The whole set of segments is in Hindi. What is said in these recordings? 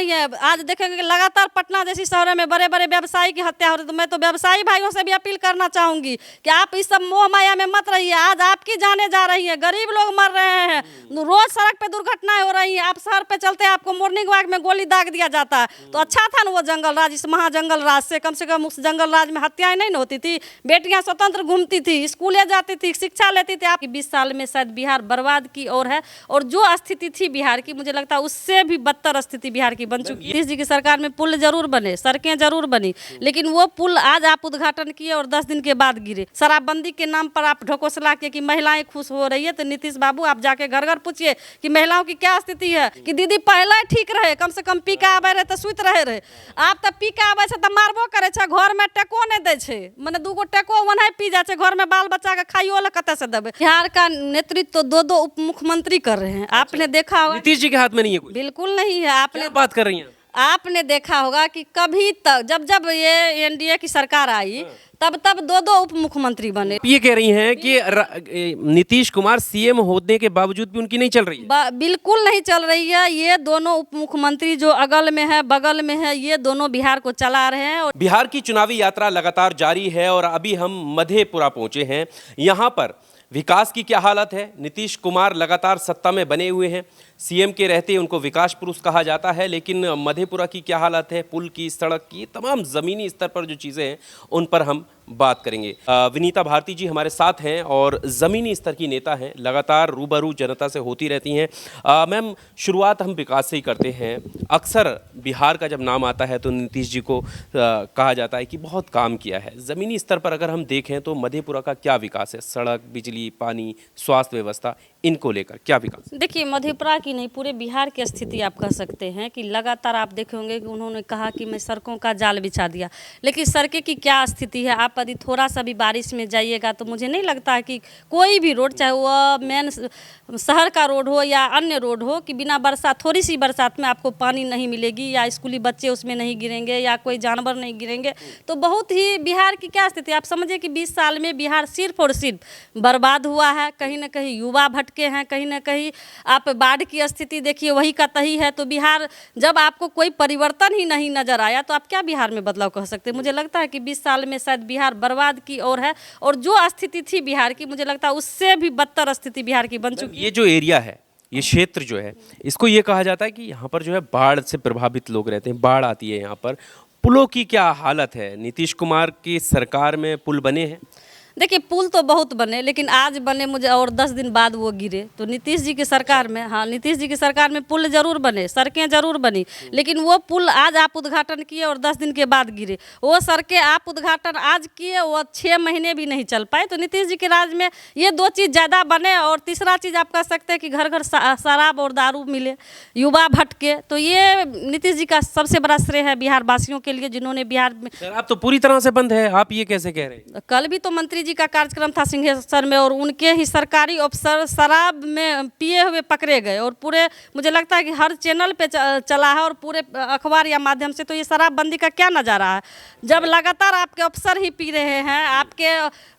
रही है। आज देखेंगे कि लगातार पटना जैसी शहरों में बड़े बड़े व्यवसायी की हत्या हो रही है। तो मैं तो व्यवसायी भाइयों से भी अपील करना चाहूंगी कि आप इस सब मोह माया में मत रहिए। आज आपकी जानें जा रही हैं, गरीब लोग मर रहे हैं, रोज सड़क पे दुर्घटनाएं हो रही हैं। आप शहर पे चलते हैं, आपको मॉर्निंग वॉक में गोली दाग दिया जाता है। तो अच्छा था ना वो जंगल राज, इस महाजंगल राज से कम उस जंगल राज में हत्याएं नहीं होती थी, बेटियां स्वतंत्र घूमती थी, स्कूलें जाती थी, शिक्षा लेती थी। आपकी 20 साल में शायद बिहार बर्बाद की ओर है, और जो स्थिति थी बिहार की, मुझे लगता है उससे भी बदतर स्थिति बिहार की बन चुकी है। नीतीश जी की सरकार में पुल जरूर बने, सड़कें जरूर बनी, लेकिन वो पुल आज आप उद्घाटन किए और 10 दिन के बाद गिरे। शराबबंदी के नाम पर आप ढकोसला के कि महिलाएं खुश हो रही है, तो नीतीश बाबू आप जाके घर घर पूछिए कि महिलाओं की क्या स्थिति है। कि दीदी पहले ठीक रहे, कम से कम पी के आबे रहे तो सुत रहे। आप तो पी के आबे छे तो मारबो करे छे, घर में टेको नहीं दे छे, मने दूगो टेको वनाई पी जाए छे, घर में बाल बच्चा के खाइयो ला कते से देबे। बिहार का नेतृत्व तो दो उप मुख्यमंत्री कर रहे हैं। आपने देखा होगा नीतीश जी के हाथ में नहीं है कोई। बिल्कुल नहीं है। आपने बात कर रही हैं आपने देखा होगा कि कभी तक जब ये एनडीए की सरकार आई तब दो उप मुख्यमंत्री बने। ये कह रही हैं कि नीतीश कुमार सीएम होने के बावजूद भी उनकी नहीं चल रही है। बिल्कुल नहीं चल रही है। ये दोनों उप मुख्यमंत्री जो अगल में है बगल में है, ये दोनों बिहार को चला रहे हैं। और बिहार की चुनावी यात्रा लगातार जारी है और अभी हम मधेपुरा पहुंचे हैं। यहाँ पर विकास की क्या हालत है? नीतीश कुमार लगातार सत्ता में बने हुए हैं, सीएम के रहते उनको विकास पुरुष कहा जाता है, लेकिन मधेपुरा की क्या हालत है? पुल की, सड़क की, तमाम ज़मीनी स्तर पर जो चीज़ें हैं उन पर हम बात करेंगे। विनीता भारती जी हमारे साथ हैं और ज़मीनी स्तर की नेता हैं, लगातार रूबरू जनता से होती रहती हैं। मैम, शुरुआत हम विकास से ही करते हैं। अक्सर बिहार का जब नाम आता है तो नीतीश जी को कहा जाता है कि बहुत काम किया है। ज़मीनी स्तर पर अगर हम देखें तो मधेपुरा का क्या विकास है? सड़क, बिजली, पानी, स्वास्थ्य व्यवस्था, इनको लेकर क्या विकास? देखिए, मधेपुरा की नहीं पूरे बिहार की स्थिति आप कह सकते हैं कि लगातार आप देखे होंगे कि उन्होंने कहा कि मैं सड़कों का जाल बिछा दिया, लेकिन सड़कें की क्या स्थिति है? आप यदि थोड़ा सा भी बारिश में जाइएगा तो मुझे नहीं लगता है कि कोई भी रोड, चाहे वह मेन शहर का रोड हो या अन्य रोड हो, कि बिना बरसात, थोड़ी सी बरसात में आपको पानी नहीं मिलेगी, या स्कूली बच्चे उसमें नहीं गिरेंगे, या कोई जानवर नहीं गिरेंगे। तो बहुत ही बिहार की क्या स्थिति, आप समझिए कि 20 साल में बिहार सिर्फ और सिर्फ बर्बाद हुआ है। कहीं ना कहीं युवा भटके हैं, कहीं ना कहीं आप बाढ़ की स्थिति देखिए वही का तही है। तो बिहार, जब आपको कोई परिवर्तन ही नहीं नजर आया तो आप क्या बिहार में बदलाव कह सकते हैं? मुझे लगता है कि 20 साल में शायद बिहार बर्बाद की ओर है, और जो स्थिति थी बिहार की, मुझे लगता है उससे भी बदतर स्थिति बिहार की बन चुकी है। ये जो एरिया है, ये क्षेत्र जो है, इसको ये कहा जाता है कि यहाँ पर जो है बाढ़ से प्रभावित लोग रहते हैं, बाढ़ आती है यहाँ पर। पुलों की क्या हालत है? नीतीश कुमार की सरकार में पुल बने हैं? देखिए, पुल तो बहुत बने, लेकिन आज बने मुझे और 10 दिन बाद वो गिरे। तो नीतीश जी की सरकार में, हाँ, नीतीश जी की सरकार में पुल जरूर बने, सड़कें जरूर बनी, लेकिन वो पुल आज आप उद्घाटन किए और 10 दिन के बाद गिरे। वो सड़कें आप उद्घाटन आज किए, वो 6 महीने भी नहीं चल पाए। तो नीतीश जी के राज में ये 2 चीज़ ज़्यादा बने। और तीसरा चीज़ आप कह सकते हैं कि घर घर शराब और दारू मिले, युवा भटके। तो ये नीतीश जी का सबसे बड़ा श्रेय है बिहार वासियों के लिए, जिन्होंने बिहार में। शराब तो पूरी तरह से बंद है, आप ये कैसे कह रहे हैं? कल भी तो मंत्री जी का कार्यक्रम था सिंहेश्वर में, और उनके ही सरकारी अफसर शराब में पिए हुए पकड़े गए, और पूरे, मुझे लगता है कि हर चैनल पे चला है और पूरे अखबार या माध्यम से। तो ये शराबबंदी का क्या नज़ारा है, जब लगातार आपके अफसर ही पी रहे हैं? आपके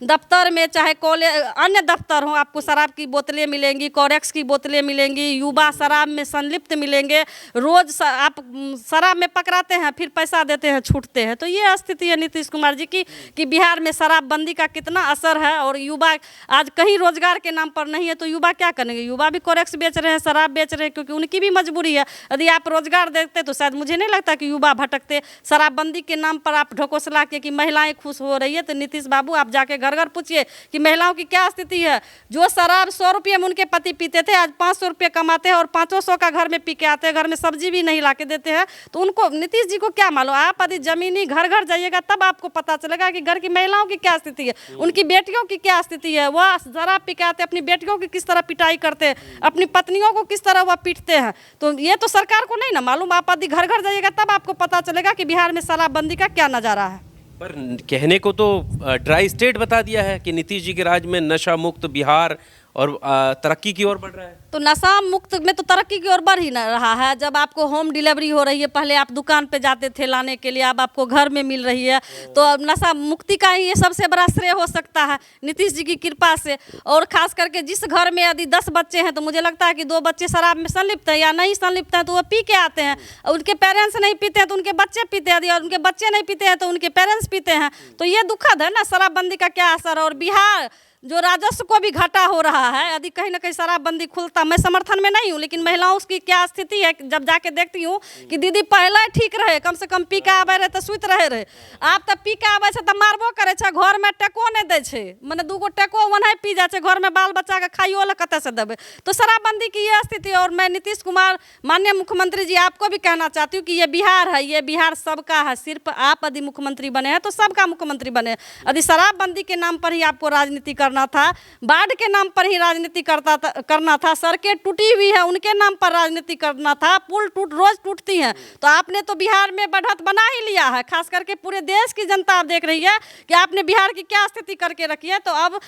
दफ्तर में, चाहे कॉलेज, अन्य दफ्तर हो, आपको शराब की बोतलें मिलेंगी, कोरेक्स की बोतलें मिलेंगी, युवा शराब में संलिप्त मिलेंगे। रोज आप शराब में पकड़ाते हैं, फिर पैसा देते हैं, छूटते हैं। तो ये स्थिति है नीतीश कुमार जी की कि बिहार में शराबबंदी का कितना असर है। और युवा आज कहीं रोजगार के नाम पर नहीं है, तो युवा क्या करेंगे? युवा भी कोरेक्स बेच रहे हैं, शराब बेच रहे हैं, क्योंकि उनकी भी मजबूरी है। यदि आप रोजगार देते तो शायद मुझे नहीं लगता कि युवा भटकते। शराबबंदी के नाम पर आप ढकोसला के कि महिलाएं खुश हो रही है, तो नीतीश बाबू आप जाके घर घर पूछिए कि महिलाओं की क्या स्थिति है। जो शराब 100 रुपये में उनके पति पीते थे, आज 500 रुपये कमाते हैं और 500 का घर में पी के आते हैं, घर में सब्जी भी नहीं ला के देते हैं। तो उनको, नीतीश जी को क्या मालूम? आप यदि जमीनी घर घर जाइएगा तब आपको पता चलेगा कि घर की महिलाओं की क्या स्थिति है, उनकी बेटियों की क्या स्थिति है। वह शराब पी के आते, अपनी बेटियों की किस तरह पिटाई करते हैं, अपनी पत्नियों को किस तरह वह पीटते हैं। तो ये तो सरकार को नहीं ना मालूम। आप यदि घर घर जाइएगा तब आपको पता चलेगा कि बिहार में शराबबंदी का क्या नज़ारा है। पर कहने को तो ड्राई स्टेट बता दिया है कि नीतीश जी के राज में नशा मुक्त बिहार और तरक्की की ओर बढ़ रहा है। तो नशा मुक्त में तो तरक्की की ओर बढ़ ही ना रहा है। जब आपको होम डिलीवरी हो रही है, पहले आप दुकान पे जाते थे लाने के लिए, अब आपको घर में मिल रही है, तो अब नशा मुक्ति का ही ये सबसे बड़ा श्रेय हो सकता है नीतीश जी की कृपा से। और खास करके जिस घर में यदि 10 बच्चे हैं तो मुझे लगता है कि 2 बच्चे शराब में संलिप्त हैं या नहीं संलिप्त हैं तो वो पी के आते हैं, और उनके पेरेंट्स नहीं पीते हैं तो उनके बच्चे पीते हैं, यदि और उनके बच्चे नहीं पीते हैं तो उनके पेरेंट्स पीते हैं। तो ये दुखद है ना शराबबंदी का क्या असर है। और बिहार जो राजस्व को भी घाटा हो रहा है, यदि कहीं ना कहीं शराबबंदी खुलता, मैं समर्थन में नहीं हूँ, लेकिन महिलाओं की क्या स्थिति है जब जाके देखती हूँ कि दीदी पहले ठीक रहे, कम से कम पी के आबे रहे तो सुत रहे आप तो पी के आबे से तो मारबो करे छे, घर में टेको नहीं दे छे, मने 2 गो टेको वनाई पी जाए छे, घर में बाल बच्चा के खाइयो ला कते से देबे। तो शराबबंदी की ये स्थिति है। और मैं नीतीश कुमार माननीय मुख्यमंत्री जी आपको भी कहना चाहती हूँ कि ये बिहार है, ये बिहार सबका है, सिर्फ आप यदि मुख्यमंत्री बने हैं तो सबका मुख्यमंत्री बने। यदि शराबबंदी के नाम पर ही आपको राजनीति करना था, बाढ़ के नाम पर ही राजनीति करना था, सड़कें टूटी हुई है उनके नाम पर राजनीति करना था, पुल रोज टूटती हैं, तो आपने तो बिहार में बढ़त बना ही लिया है। खास करके पूरे देश की जनता आप देख रही है कि आपने बिहार की क्या स्थिति करके रखी है। तो अब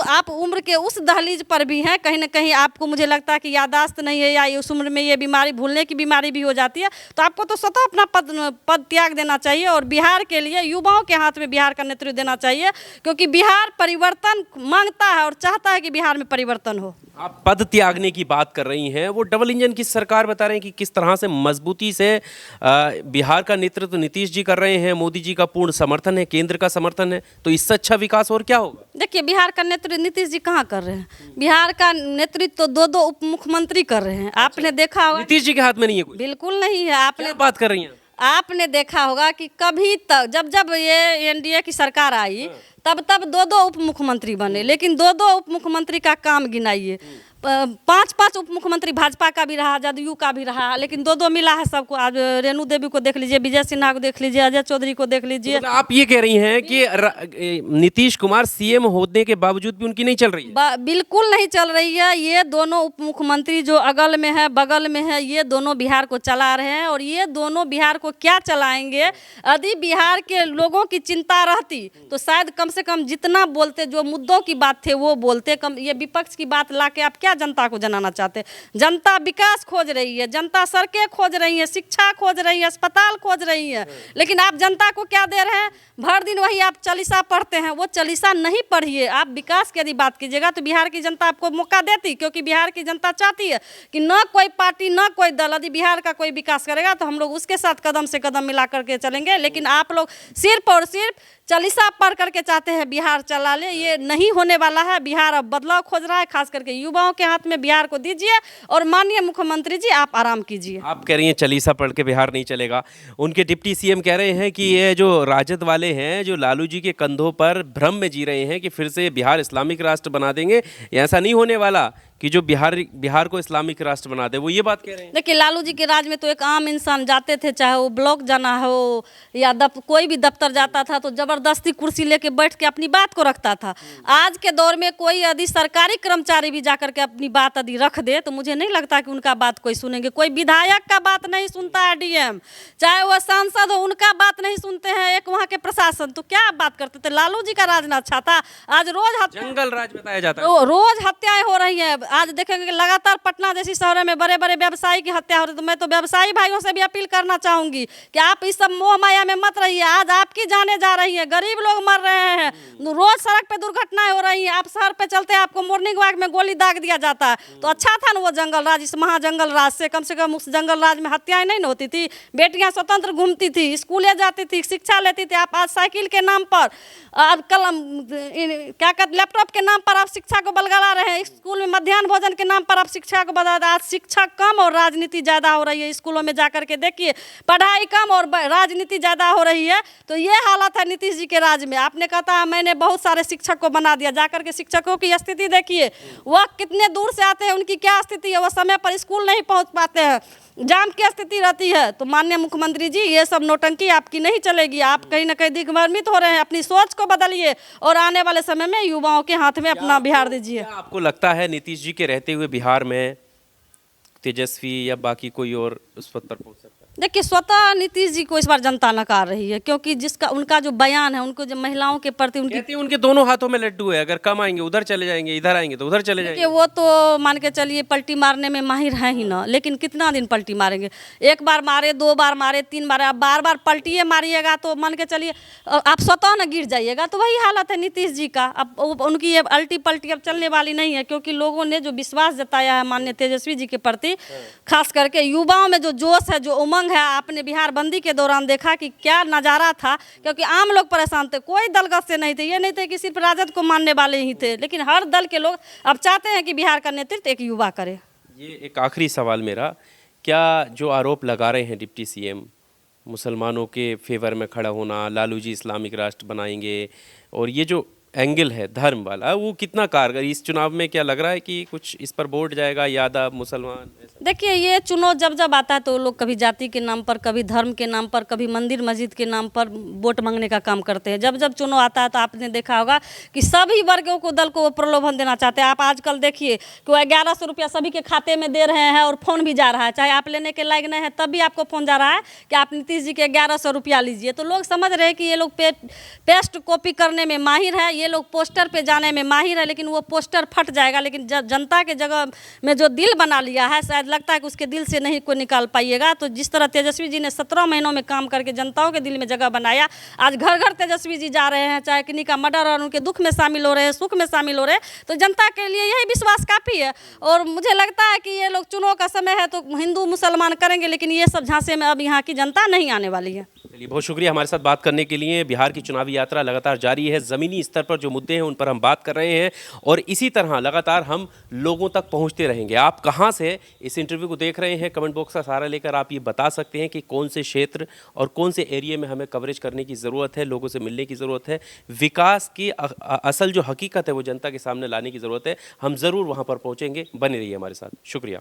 आप उम्र के उस दहलीज पर भी हैं, कहीं ना कहीं आपको मुझे लगता है कि यादाश्त नहीं है या उस उम्र में ये बीमारी भूलने की बीमारी भी हो जाती है। तो आपको तो स्वतः अपना पद त्याग देना चाहिए और बिहार के लिए युवाओं के हाथ में बिहार का नेतृत्व देना चाहिए, क्योंकि बिहार परिवर्तन मांगता है और चाहता है कि बिहार में परिवर्तन हो। आप पद त्यागने की बात कर रही हैं, वो डबल इंजन की सरकार बता रहे हैं कि किस तरह से मजबूती से बिहार का नेतृत्व नीतीश जी कर रहे हैं, मोदी जी का पूर्ण समर्थन है, केंद्र का समर्थन है, तो इससे अच्छा विकास और क्या होगा? देखिए बिहार का नेतृत्व नीतीश जी कहाँ कर रहे हैं, बिहार का नेतृत्व तो 2 उप मुख्यमंत्री कर रहे हैं। आपने देखा होगा नीतीश जी के हाथ में नहीं है कुछ? बिल्कुल नहीं है। आपने क्या बात कर रही हैं? आपने देखा होगा कि कभी तक जब ये एनडीए की सरकार आई तब 2 उप मुख्यमंत्री बने, लेकिन 2 उप मुख्यमंत्री का काम गिनाइए। 5 उप मुख्यमंत्री भाजपा का भी रहा, जदयू का भी रहा, लेकिन 2 मिला है सबको। आज रेणु देवी को देख लीजिए, विजय सिन्हा को देख लीजिए, अजय चौधरी को देख लीजिए। तो आप ये कह रही हैं कि नीतीश कुमार सीएम होने के बावजूद भी उनकी नहीं चल रही है? बिल्कुल नहीं चल रही है। ये दोनों उप मुख्यमंत्री जो अगल में है बगल में है, ये दोनों बिहार को चला रहे हैं। और ये दोनों बिहार को क्या चलाएंगे? यदि बिहार के लोगों की चिंता रहती तो शायद कम से कम जितना बोलते, जो मुद्दों की बात थे वो बोलते। कम ये विपक्ष की बात ला के आप क्या जनता को जनाना चाहते हैं? जनता विकास खोज रही है, जनता सड़कें खोज रही है, शिक्षा खोज रही है, अस्पताल खोज रही है, लेकिन आप जनता को क्या दे रहे हैं? भर दिन वही आप चालीसा पढ़ते हैं, वो चालीसा नहीं पढ़िए। आप विकास की यदि बात कीजिएगा तो बिहार की जनता आपको मौका देती, क्योंकि बिहार की जनता चाहती है कि न कोई पार्टी न कोई दल यदि बिहार का कोई विकास करेगा तो हम लोग उसके साथ कदम से कदम मिला करके चलेंगे। लेकिन आप लोग सिर्फ और सिर्फ चालीसा पढ़ करके चाहते हैं बिहार चला ले, ये नहीं होने वाला है। बिहार अब बदलाव खोज रहा है, खास करके युवाओं के हाथ में बिहार को दीजिए। और माननीय मुख्यमंत्री जी आप आराम कीजिए। आप कह रही हैं चालीसा पढ़ के बिहार नहीं चलेगा। उनके डिप्टी सीएम कह रहे हैं कि ये जो राजद वाले हैं, जो लालू जी के कंधों पर भ्रम में जी रहे हैं कि फिर से बिहार इस्लामिक राष्ट्र बना देंगे। ऐसा नहीं होने वाला कि जो बिहार को इस्लामिक राष्ट्र बना दे, वो ये बात कह रहे हैं। देखिए लालू जी के राज में तो एक आम इंसान जाते थे, चाहे वो ब्लॉक जाना हो या कोई भी दफ्तर जाता था तो जबरदस्ती कुर्सी लेके बैठ के अपनी बात को रखता था। आज के दौर में कोई यदि सरकारी कर्मचारी भी जाकर के अपनी बात यदि रख दे तो मुझे नहीं लगता कि उनका बात कोई सुनेंगे। कोई विधायक का बात नहीं सुनता है, डीएम चाहे वो सांसद हो उनका बात नहीं सुनते हैं, एक वहाँ के प्रशासन। तो क्या बात करते थे? लालू जी का राज ना अच्छा था? आज रोज जंगल राज बताया जाता है, रोज हत्याएं हो रही है। आज देखेंगे कि लगातार पटना जैसी शहरों में बड़े बड़े व्यवसायी की हत्या हो रही है। तो मैं तो व्यवसायी भाइयों से भी अपील करना चाहूंगी कि आप इस सब मोह माया में मत रहिए। आज आपकी जाने जा रही है, गरीब लोग मर रहे हैं, रोज सड़क पे दुर्घटनाएं हो रही हैं। आप शहर पे चलते हैं, आपको मॉर्निंग वॉक में गोली दाग दिया जाता है। तो अच्छा था ना वो जंगल राज, इस महाजंगल राज से कम उस जंगल राज में हत्याएं नहीं होती थी, बेटियां स्वतंत्र घूमती थी, स्कूले जाती थी, शिक्षा लेती थी। आप आज साइकिल के नाम पर, आज कलम क्या कहते लैपटॉप के नाम पर आप शिक्षा को बलगला रहे हैं। स्कूल में मध्याह्न भोजन के नाम पर आप शिक्षा को बता। आज शिक्षा कम और राजनीति ज़्यादा हो रही है। स्कूलों में जाकर के देखिए, पढ़ाई कम और राजनीति ज़्यादा हो रही है। तो ये हालत है नीतीश जी के राज में। आपने कहा है मैंने बहुत सारे शिक्षक को बना दिया, जाकर के शिक्षकों की स्थिति देखिए, वह कितने दूर से आते हैं, उनकी क्या स्थिति है, वह समय पर स्कूल नहीं पहुँच पाते हैं, जाम की स्थिति रहती है। तो माननीय मुख्यमंत्री जी ये सब नौटंकी आपकी नहीं चलेगी। आप कहीं ना कहीं दिग्भ्रमित हो रहे हैं, अपनी सोच को बदलिए और आने वाले समय में युवाओं के हाथ में अपना बिहार दीजिए। आपको लगता है नीतीश जी के रहते हुए बिहार में तेजस्वी या बाकी कोई और उस पद पर पहुंच सकता है? देखिए, स्वतः नीतीश जी को इस बार जनता नकार रही है, क्योंकि जिसका उनका जो बयान है, उनको जो महिलाओं के प्रति उनकी, कहती है उनके दोनों हाथों में लड्डू है, अगर कम आएंगे उधर चले जाएंगे, इधर आएंगे तो उधर चले देखिए जाएंगे। वो तो मान के चलिए पलटी मारने में माहिर है ही ना, लेकिन कितना दिन पलटी मारेंगे? एक बार मारे, 2 बार मारे, 3 बार, अब बार बार पलटिए मारिएगा तो मान के चलिए आप स्वतः ना गिर जाइएगा। तो वही हालत है नीतीश जी का। अब उनकी ये अल्टी पलटी अब चलने वाली नहीं है, क्योंकि लोगों ने जो विश्वास जताया है माननीय तेजस्वी जी के प्रति, खास करके युवाओं में जो जोश है, जो उमंग है, आपने बिहार बंदी के दौरान देखा कि क्या नज़ारा था। क्योंकि आम लोग परेशान थे, कोई दलगत से नहीं थे, ये नहीं थे कि सिर्फ राजद को मानने वाले ही थे, लेकिन हर दल के लोग अब चाहते हैं कि बिहार का नेतृत्व एक युवा करे। ये एक आखिरी सवाल मेरा, क्या जो आरोप लगा रहे हैं डिप्टी सीएम, मुसलमानों के फेवर में खड़ा होना, लालू जी इस्लामिक राष्ट्र बनाएंगे, और ये जो एंगल है धर्म वाला, वो कितना कारगर इस चुनाव में, क्या लग रहा है कि कुछ इस पर वोट जाएगा, यादव मुसलमान ऐसा? देखिए, ये चुनाव जब जब आता है तो लोग कभी जाति के नाम पर, कभी धर्म के नाम पर, कभी मंदिर मस्जिद के नाम पर वोट मांगने का काम करते हैं। जब जब चुनाव आता है तो आपने देखा होगा कि सभी वर्गों को, दल को वो प्रलोभन देना चाहते हैं। आप आजकल देखिए कि वो 1100 रुपया सभी के खाते में दे रहे हैं और फ़ोन भी जा रहा है, चाहे आप लेने के लायक नहीं है तब भी आपको फ़ोन जा रहा है कि आप नीतीश जी के 1100 रुपया लीजिए। तो लोग समझ रहे हैं कि ये लोग पेस्ट कॉपी करने में माहिर है, ये लोग पोस्टर पे जाने में माहिर है, लेकिन वो पोस्टर फट जाएगा। लेकिन जनता के जगह में जो दिल बना लिया है, शायद लगता है कि उसके दिल से नहीं कोई निकाल पाइएगा। तो जिस तरह तेजस्वी जी ने 17 महीनों में काम करके जनताओं के दिल में जगह बनाया, आज घर घर तेजस्वी जी जा रहे हैं, चाहे किन्हीं का मर्डर और उनके दुख में शामिल हो रहे हैं, सुख में शामिल हो रहे हैं, तो जनता के लिए यही विश्वास काफ़ी है। और मुझे लगता है कि ये लोग चुनाव का समय है तो हिंदू मुसलमान करेंगे, लेकिन ये सब झांसे में अब यहाँ की जनता नहीं आने वाली है। चलिए, बहुत शुक्रिया हमारे साथ बात करने के लिए। बिहार की चुनावी यात्रा लगातार जारी है, ज़मीनी स्तर पर जो मुद्दे हैं उन पर हम बात कर रहे हैं, और इसी तरह लगातार हम लोगों तक पहुंचते रहेंगे। आप कहां से इस इंटरव्यू को देख रहे हैं, कमेंट बॉक्स का सहारा लेकर आप ये बता सकते हैं कि कौन से क्षेत्र और कौन से एरिया में हमें कवरेज करने की ज़रूरत है, लोगों से मिलने की ज़रूरत है, विकास की असल जो हकीकत है वो जनता के सामने लाने की ज़रूरत है। हम ज़रूर वहाँ पर पहुँचेंगे, बने रहिए हमारे साथ। शुक्रिया।